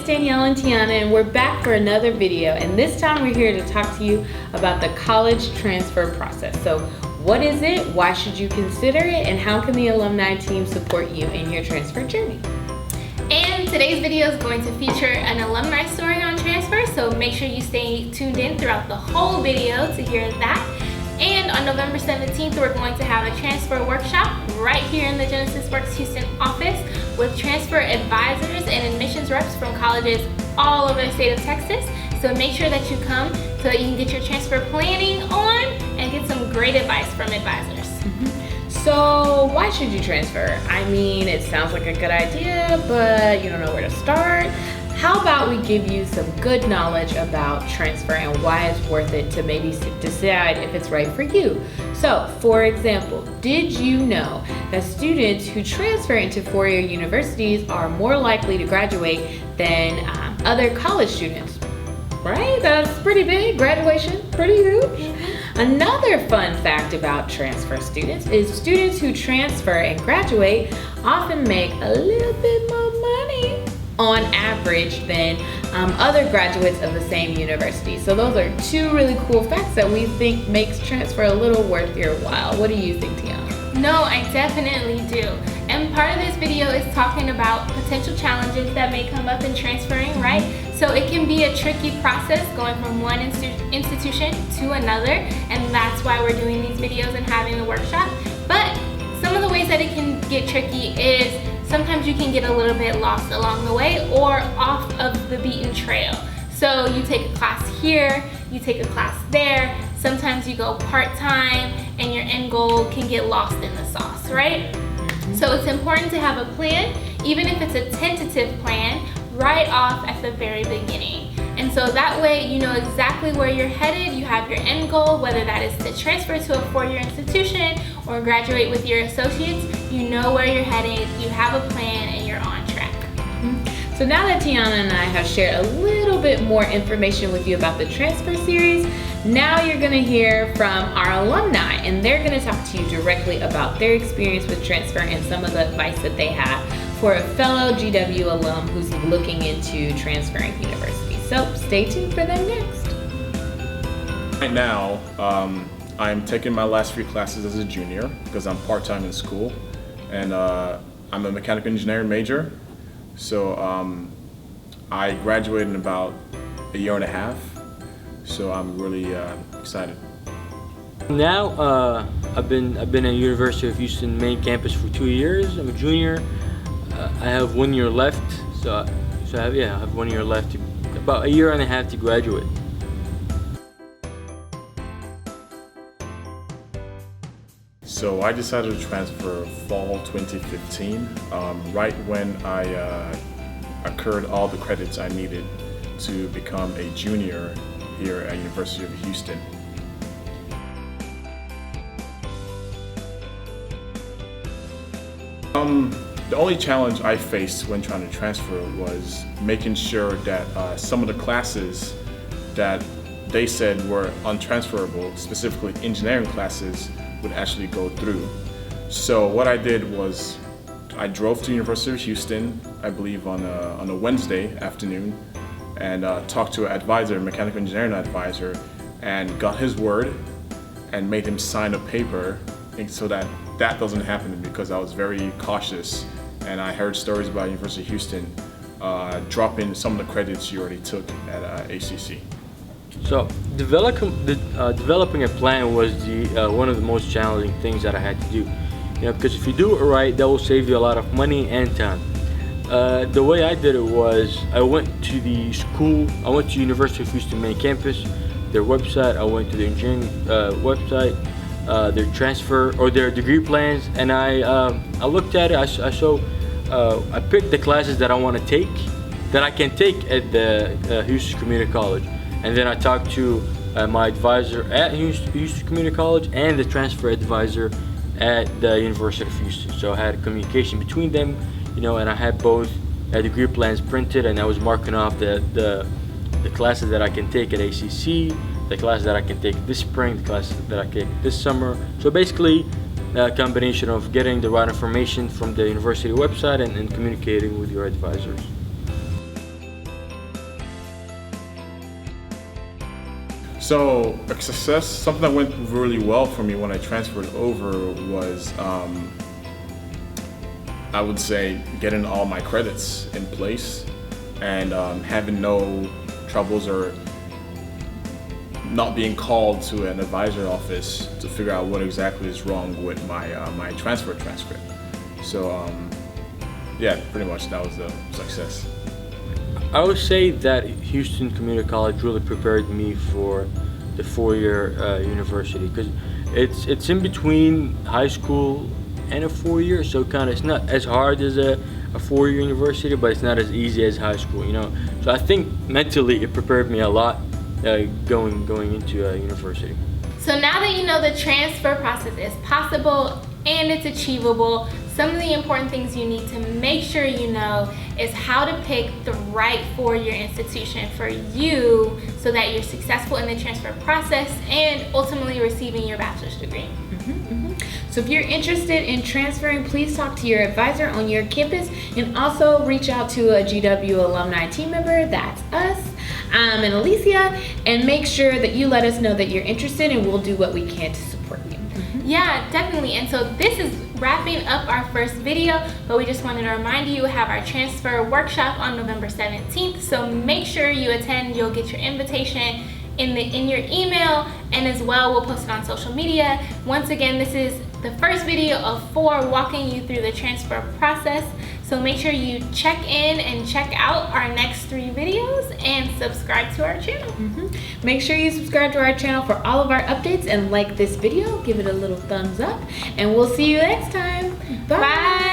Danielle and Tiana, and we're back for another video, and this time we're here to talk to you about the college transfer process. So what is it, why should you consider it, and how can the alumni team support you in your transfer journey? And today's video is going to feature an alumni story on transfer, so make sure you stay tuned in throughout the whole video to hear that. And on November 17th, we're going to have a transfer workshop right here in the GenesysWorks Houston office with transfer advisors and admissions reps from colleges all over the state of Texas. So make sure that you come so that you can get your transfer planning on and get some great advice from advisors. So why should you transfer? I mean, it sounds like a good idea, but you don't know where to start. How about we give you some good knowledge about transfer and why it's worth it to maybe decide if it's right for you. So, for example, did you know that students who transfer into four-year universities are more likely to graduate than other college students? Right? That's pretty big. Graduation, pretty huge. Another fun fact about transfer students is students who transfer and graduate often make a little bit more money on average than other graduates of the same university. So those are two really cool facts that we think makes transfer a little worth your while. What do you think, Tiana? No, I definitely do. And part of this video is talking about potential challenges that may come up in transferring, right? So it can be a tricky process going from one institution to another, and that's why we're doing these videos and having the workshop. But some of the ways that it can get tricky is sometimes you can get a little bit lost along the way or off of the beaten trail. So you take a class here, you take a class there, sometimes you go part-time and your end goal can get lost in the sauce, right? So it's important to have a plan, even if it's a tentative plan, right off at the very beginning. And so that way you know exactly where you're headed, you have your end goal, whether that is to transfer to a four-year institution or graduate with your associates, you know where you're headed, you have a plan, and you're on track. So now that Tiana and I have shared a little bit more information with you about the transfer series, now you're gonna hear from our alumni, and they're gonna talk to you directly about their experience with transfer and some of the advice that they have for a fellow GW alum who's looking into transferring universities. So stay tuned for them next. Right now, I'm taking my last few classes as a junior because I'm part-time in school, and I'm a mechanical engineering major. So I graduated in about a year and a half, so I'm really excited. Now I've been at University of Houston main campus for 2 years. I'm a junior. I have 1 year left, so I have 1 year left, about a year and a half to graduate. So I decided to transfer fall 2015, right when I accrued all the credits I needed to become a junior here at University of Houston. The only challenge I faced when trying to transfer was making sure that some of the classes that they said were untransferable, specifically engineering classes, would actually go through. So what I did was I drove to University of Houston, I believe on a Wednesday afternoon, and talked to an advisor, a mechanical engineering advisor, and got his word and made him sign a paper so that doesn't happen to me, because I was very cautious and I heard stories about University of Houston dropping some of the credits you already took at ACC. So developing a plan was one of the most challenging things that I had to do. Because if you do it right, that will save you a lot of money and time. The way I did it was I went to the school. I went to University of Houston main campus, their website. I went to the engineering website, their transfer or their degree plans, and I looked at it. I picked the classes that I want to take, that I can take at the Houston Community College. And then I talked to my advisor at Houston Community College and the transfer advisor at the University of Houston. So I had communication between them, and I had both degree plans printed, and I was marking off the classes that I can take at ACC, the classes that I can take this spring, the classes that I can take this summer. So basically, a combination of getting the right information from the university website and communicating with your advisors. So a success, something that went really well for me when I transferred over was, I would say, getting all my credits in place and having no troubles or not being called to an advisor office to figure out what exactly is wrong with my transfer transcript. So yeah, pretty much that was the success. I would say that Houston Community College really prepared me for the four-year university, because it's in between high school and a four-year, so it's not as hard as a four-year university, but it's not as easy as high school, you know. So I think mentally it prepared me a lot going into university. So now that you know the transfer process is possible and it's achievable, some of the important things you need to make sure you know is how to pick the right four-year institution for you so that you're successful in the transfer process and ultimately receiving your bachelor's degree. So if you're interested in transferring, please talk to your advisor on your campus, and also reach out to a GW alumni team member, that's us, and Alicia, and make sure that you let us know that you're interested, and we'll do what we can to support you. Yeah, definitely. And so this is wrapping up our first video, but we just wanted to remind you we have our transfer workshop on November 17th. So make sure you attend. You'll get your invitation in your email, and as well we'll post it on social media. Once again, this is the first video of 4 walking you through the transfer process. So make sure you check in and check out our next 3 videos and subscribe to our channel. Make sure you subscribe to our channel for all of our updates and like this video. Give it a little thumbs up, and we'll see you next time. Bye. Bye.